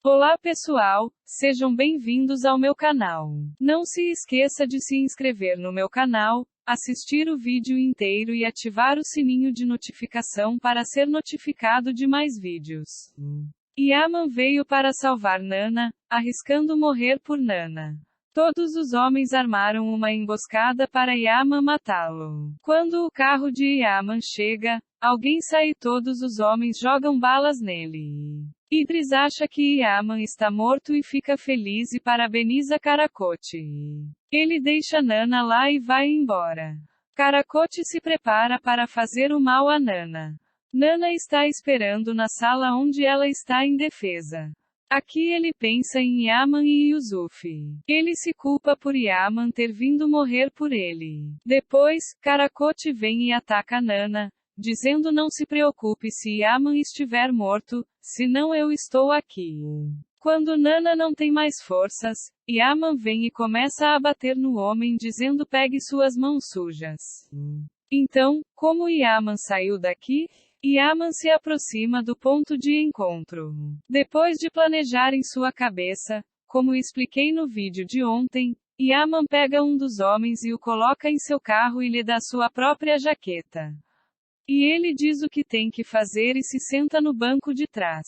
Olá pessoal, sejam bem-vindos ao meu canal. Não se esqueça de se inscrever no meu canal, assistir o vídeo inteiro e ativar o sininho de notificação para ser notificado de mais vídeos. Yaman veio para salvar Nana, arriscando morrer por Nana. Todos os homens armaram uma emboscada para Yaman matá-lo. Quando o carro de Yaman chega, alguém sai e todos os homens jogam balas nele. Idris acha que Yaman está morto e fica feliz e parabeniza Karakote. Ele deixa Nana lá e vai embora. Karakote se prepara para fazer o mal a Nana. Nana está esperando na sala onde ela está indefesa. Aqui ele pensa em Yaman e Yusuf. Ele se culpa por Yaman ter vindo morrer por ele. Depois, Karakote vem e ataca Nana, dizendo não se preocupe se Yaman estiver morto, senão eu estou aqui. Quando Nana não tem mais forças, Yaman vem e começa a bater no homem dizendo pegue suas mãos sujas. Então, como Yaman saiu daqui? Yaman se aproxima do ponto de encontro. Depois de planejar em sua cabeça, como expliquei no vídeo de ontem, Yaman pega um dos homens e o coloca em seu carro e lhe dá sua própria jaqueta. E ele diz o que tem que fazer e se senta no banco de trás.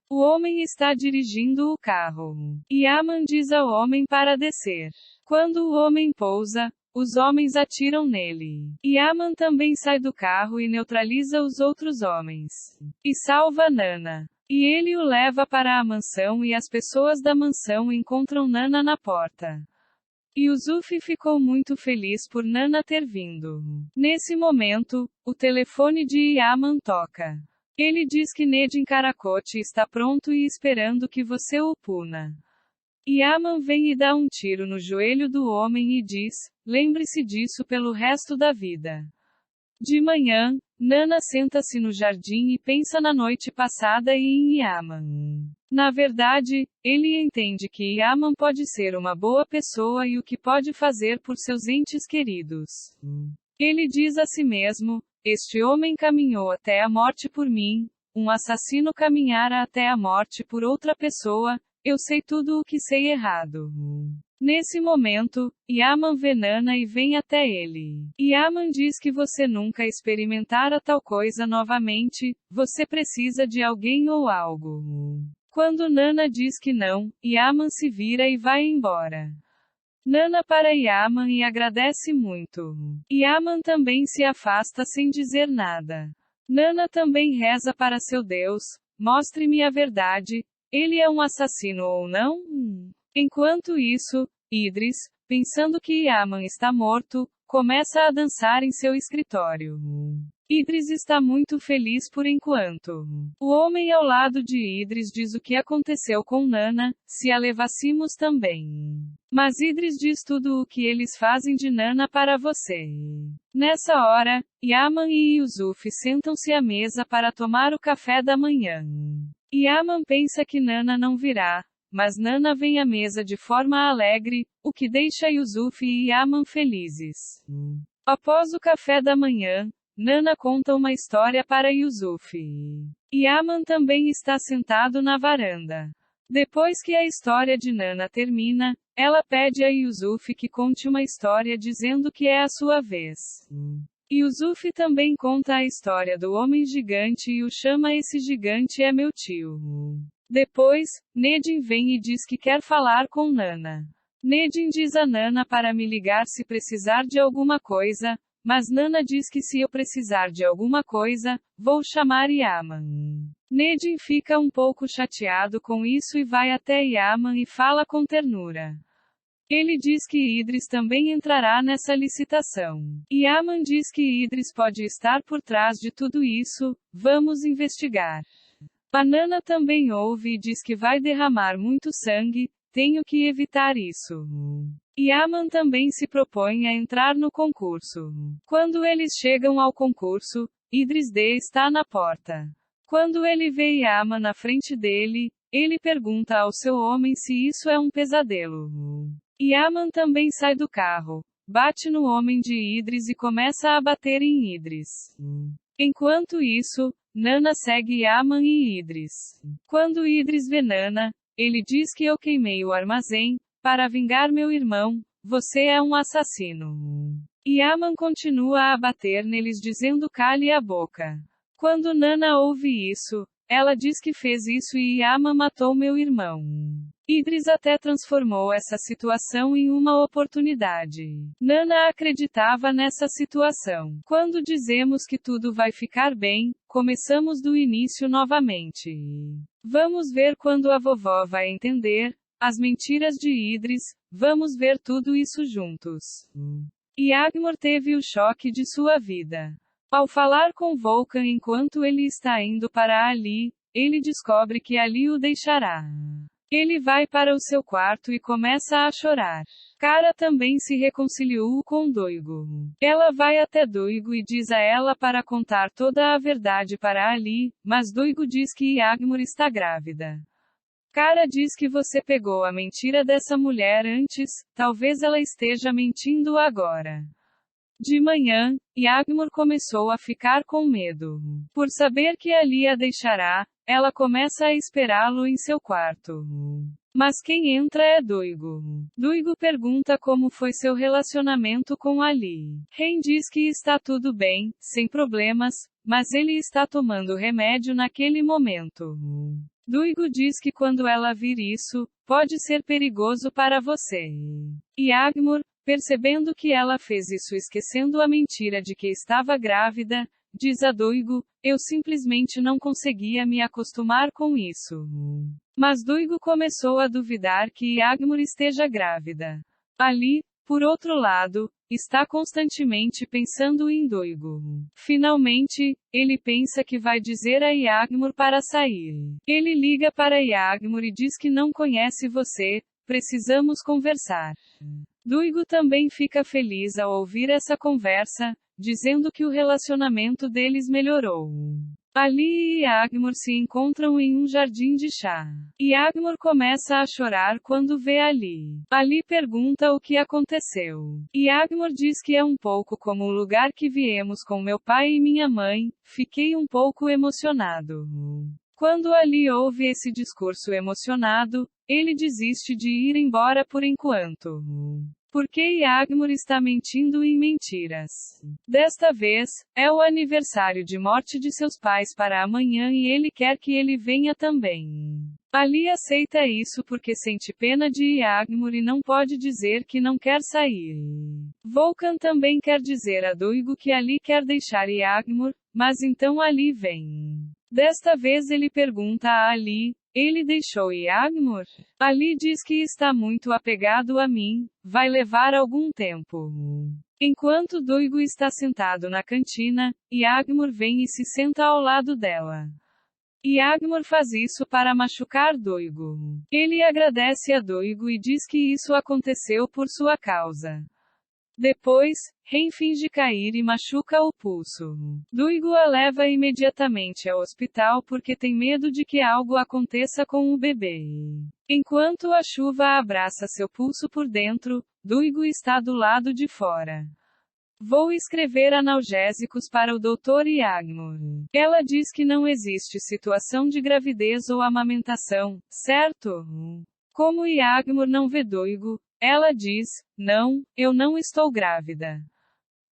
O homem está dirigindo o carro. Yaman diz ao homem para descer. Quando o homem pousa, os homens atiram nele. Yaman também sai do carro e neutraliza os outros homens. E salva Nana. E ele o leva para a mansão e as pessoas da mansão encontram Nana na porta. Yusuf ficou muito feliz por Nana ter vindo. Nesse momento, o telefone de Yaman toca. Ele diz que Nedim Karakote está pronto e esperando que você o puna. Yaman vem e dá um tiro no joelho do homem e diz: lembre-se disso pelo resto da vida. De manhã, Nana senta-se no jardim e pensa na noite passada e em Yaman. Na verdade, ele entende que Yaman pode ser uma boa pessoa e o que pode fazer por seus entes queridos. Ele diz a si mesmo: este homem caminhou até a morte por mim, um assassino caminhara até a morte por outra pessoa, eu sei tudo o que sei errado. Nesse momento, Yaman vê Nana e vem até ele. Yaman diz que você nunca experimentara tal coisa novamente, você precisa de alguém ou algo. Quando Nana diz que não, Yaman se vira e vai embora. Nana para Yaman e agradece muito. Yaman também se afasta sem dizer nada. Nana também reza para seu Deus: mostre-me a verdade, ele é um assassino ou não? Enquanto isso, Idris, pensando que Yaman está morto, começa a dançar em seu escritório. Idris está muito feliz por enquanto. O homem ao lado de Idris diz o que aconteceu com Nana, se a levássemos também. Mas Idris diz tudo o que eles fazem de Nana para você. Nessa hora, Yaman e Yusuf sentam-se à mesa para tomar o café da manhã. Yaman pensa que Nana não virá, mas Nana vem à mesa de forma alegre, o que deixa Yusuf e Yaman felizes. Após o café da manhã, Nana conta uma história para Yusuf. Yaman também está sentado na varanda. Depois que a história de Nana termina, ela pede a Yusuf que conte uma história dizendo que é a sua vez. Yusuf também conta a história do homem gigante e o chama esse gigante é meu tio. Depois, Nedim vem e diz que quer falar com Nana. Nedim diz a Nana para me ligar se precisar de alguma coisa, mas Nana diz que se eu precisar de alguma coisa, vou chamar Yaman. Nedim fica um pouco chateado com isso e vai até Yaman e fala com ternura. Ele diz que Idris também entrará nessa licitação. Yaman diz que Idris pode estar por trás de tudo isso, vamos investigar. A Nana também ouve e diz que vai derramar muito sangue, tenho que evitar isso. Yaman também se propõe a entrar no concurso. Quando eles chegam ao concurso, Idris D está na porta. Quando ele vê Yaman na frente dele, ele pergunta ao seu homem se isso é um pesadelo. Yaman também sai do carro, bate no homem de Idris e começa a bater em Idris. Enquanto isso, Nana segue Yaman e Idris. Quando Idris vê Nana, ele diz que eu queimei o armazém para vingar meu irmão. Você é um assassino. Yaman continua a bater neles dizendo cale a boca. Quando Nana ouve isso, ela diz que fez isso e Yaman matou meu irmão. Idris até transformou essa situação em uma oportunidade. Nana acreditava nessa situação. Quando dizemos que tudo vai ficar bem, começamos do início novamente. Vamos ver quando a vovó vai entender as mentiras de Idris. Vamos ver tudo isso juntos. Yagmur teve o choque de sua vida. Ao falar com Volkan enquanto ele está indo para Ali, ele descobre que Ali o deixará. Ele vai para o seu quarto e começa a chorar. Kara também se reconciliou com Doigo. Ela vai até Doigo e diz a ela para contar toda a verdade para Ali, mas Doigo diz que Yagmur está grávida. Kara diz que você pegou a mentira dessa mulher antes, talvez ela esteja mentindo agora. De manhã, Yagmur começou a ficar com medo. Por saber que Ali a deixará, ela começa a esperá-lo em seu quarto. Mas quem entra é Doigo. Doigo pergunta como foi seu relacionamento com Ali. Ren diz que está tudo bem, sem problemas, mas ele está tomando remédio naquele momento. Doigo diz que quando ela vir isso, pode ser perigoso para você. Yagmur, percebendo que ela fez isso esquecendo a mentira de que estava grávida, diz a Doigo, eu simplesmente não conseguia me acostumar com isso. Mas Doigo começou a duvidar que Yagmur esteja grávida. Ali, por outro lado, está constantemente pensando em Doigo. Finalmente, ele pensa que vai dizer a Yagmur para sair. Ele liga para Yagmur e diz que não conhece você, precisamos conversar. Doigo também fica feliz ao ouvir essa conversa, dizendo que o relacionamento deles melhorou. Ali e Yagmur se encontram em um jardim de chá. Yagmur começa a chorar quando vê Ali. Ali pergunta o que aconteceu. Yagmur diz que é um pouco como o lugar que viemos com meu pai e minha mãe, fiquei um pouco emocionado. Quando Ali ouve esse discurso emocionado, ele desiste de ir embora por enquanto. Porque Yagmur está mentindo em mentiras. Desta vez, é o aniversário de morte de seus pais para amanhã e ele quer que ele venha também. Ali aceita isso porque sente pena de Yagmur e não pode dizer que não quer sair. Volkan também quer dizer a Doigo que Ali quer deixar Yagmur, mas então Ali vem. Desta vez ele pergunta a Ali, ele deixou Yagmur? Ali diz que está muito apegado a mim, vai levar algum tempo. Enquanto Doigo está sentado na cantina, Yagmur vem e se senta ao lado dela. Yagmur faz isso para machucar Doigo. Ele agradece a Doigo e diz que isso aconteceu por sua causa. Depois, Ren finge cair e machuca o pulso. Doigo a leva imediatamente ao hospital porque tem medo de que algo aconteça com o bebê. Enquanto a chuva abraça seu pulso por dentro, Doigo está do lado de fora. Vou escrever analgésicos para o Dr. Yagmur. Ela diz que não existe situação de gravidez ou amamentação, certo? Como Yagmur não vê Doigo, ela diz, não, eu não estou grávida.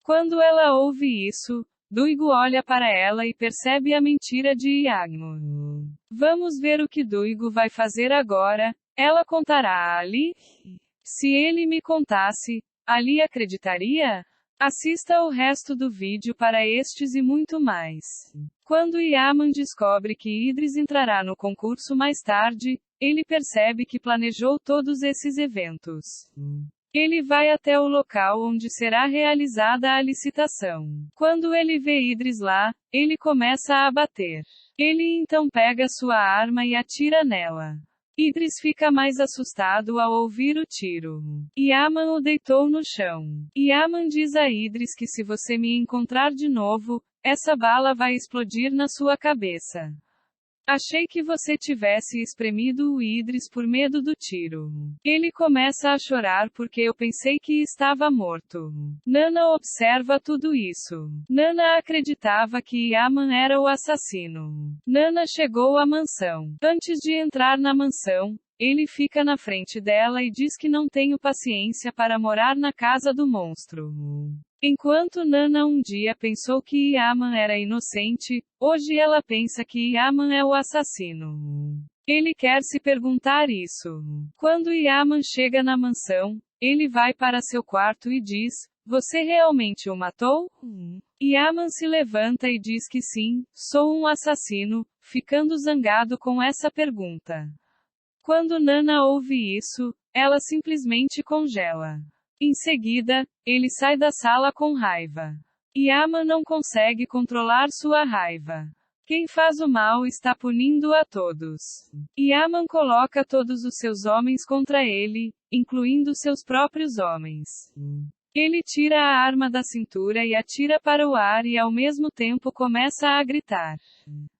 Quando ela ouve isso, Doigo olha para ela e percebe a mentira de Yagmur. Vamos ver o que Doigo vai fazer agora, ela contará a Ali? Se ele me contasse, Ali acreditaria? Assista o resto do vídeo para estes e muito mais. Quando Yaman descobre que Idris entrará no concurso mais tarde, ele percebe que planejou todos esses eventos. Ele vai até o local onde será realizada a licitação. Quando ele vê Idris lá, ele começa a bater. Ele então pega sua arma e atira nela. Idris fica mais assustado ao ouvir o tiro. Yaman o deitou no chão. Yaman diz a Idris que se você me encontrar de novo, essa bala vai explodir na sua cabeça. Achei que você tivesse espremido o Idris por medo do tiro. Ele começa a chorar porque eu pensei que estava morto. Nana observa tudo isso. Nana acreditava que Yaman era o assassino. Nana chegou à mansão. Antes de entrar na mansão, ele fica na frente dela e diz que não tenho paciência para morar na casa do monstro. Enquanto Nana um dia pensou que Yaman era inocente, hoje ela pensa que Yaman é o assassino. Ele quer se perguntar isso. Quando Yaman chega na mansão, ele vai para seu quarto e diz: "Você realmente o matou?" Yaman se levanta e diz que sim, sou um assassino, ficando zangado com essa pergunta. Quando Nana ouve isso, ela simplesmente congela. Em seguida, ele sai da sala com raiva. Yaman não consegue controlar sua raiva. Quem faz o mal está punindo a todos. Yaman coloca todos os seus homens contra ele, incluindo seus próprios homens. Ele tira a arma da cintura e atira para o ar e ao mesmo tempo começa a gritar.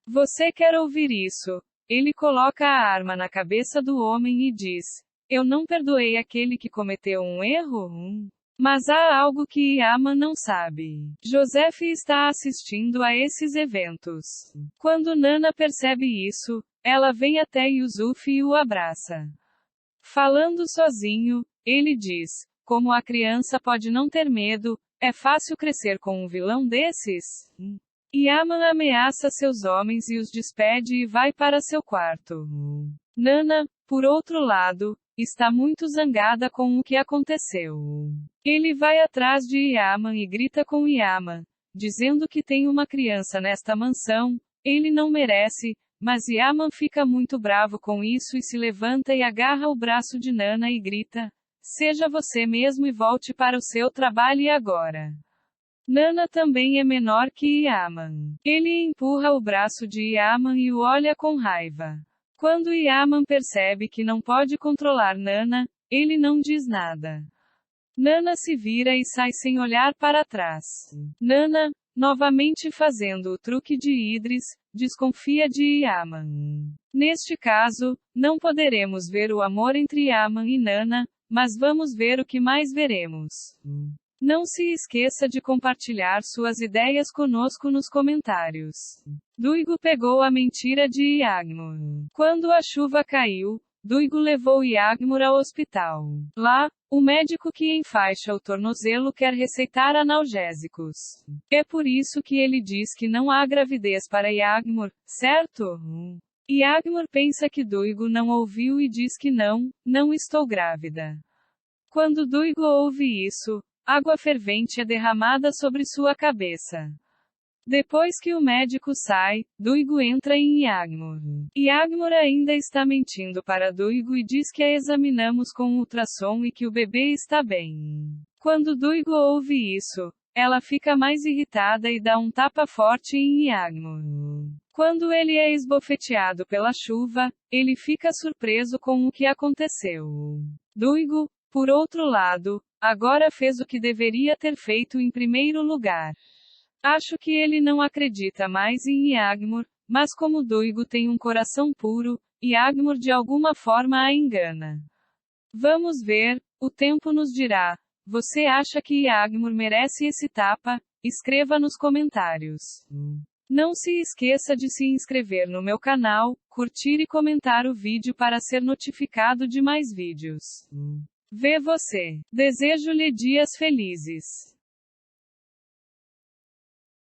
Você quer ouvir isso? Ele coloca a arma na cabeça do homem e diz: "Eu não perdoei aquele que cometeu um erro?" Mas há algo que Yaman não sabe. Joseph está assistindo a esses eventos. Quando Nana percebe isso, ela vem até Yusuf e o abraça. Falando sozinho, ele diz: "Como a criança pode não ter medo, é fácil crescer com um vilão desses?" Yaman ameaça seus homens e os despede e vai para seu quarto. Nana, por outro lado, está muito zangada com o que aconteceu. Ele vai atrás de Yaman e grita com Yaman, dizendo que tem uma criança nesta mansão, ele não merece, mas Yaman fica muito bravo com isso e se levanta e agarra o braço de Nana e grita: "Seja você mesmo e volte para o seu trabalho agora." Nana também é menor que Yaman. Ele empurra o braço de Yaman e o olha com raiva. Quando Yaman percebe que não pode controlar Nana, ele não diz nada. Nana se vira e sai sem olhar para trás. Nana, novamente fazendo o truque de Idris, desconfia de Yaman. Neste caso, não poderemos ver o amor entre Yaman e Nana, mas vamos ver o que mais veremos. Não se esqueça de compartilhar suas ideias conosco nos comentários. Duigo pegou a mentira de Yagmur. Quando a chuva caiu, Duigo levou Yagmur ao hospital. Lá, o médico que enfaixa o tornozelo quer receitar analgésicos. É por isso que ele diz que não há gravidez para Yagmur, certo? Yagmur pensa que Duigo não ouviu e diz que não estou grávida. Quando Duigo ouve isso, água fervente é derramada sobre sua cabeça. Depois que o médico sai, Duigo entra em Yagmur. Yagmur ainda está mentindo para Duigo e diz que a examinamos com ultrassom e que o bebê está bem. Quando Duigo ouve isso, ela fica mais irritada e dá um tapa forte em Yagmur. Quando ele é esbofeteado pela chuva, ele fica surpreso com o que aconteceu. Duigo, por outro lado, agora fez o que deveria ter feito em primeiro lugar. Acho que ele não acredita mais em Yagmur, mas como Duigo tem um coração puro, Yagmur de alguma forma a engana. Vamos ver, o tempo nos dirá. Você acha que Yagmur merece esse tapa? Escreva nos comentários. Não se esqueça de se inscrever no meu canal, curtir e comentar o vídeo para ser notificado de mais vídeos. Vê você. Desejo-lhe dias felizes.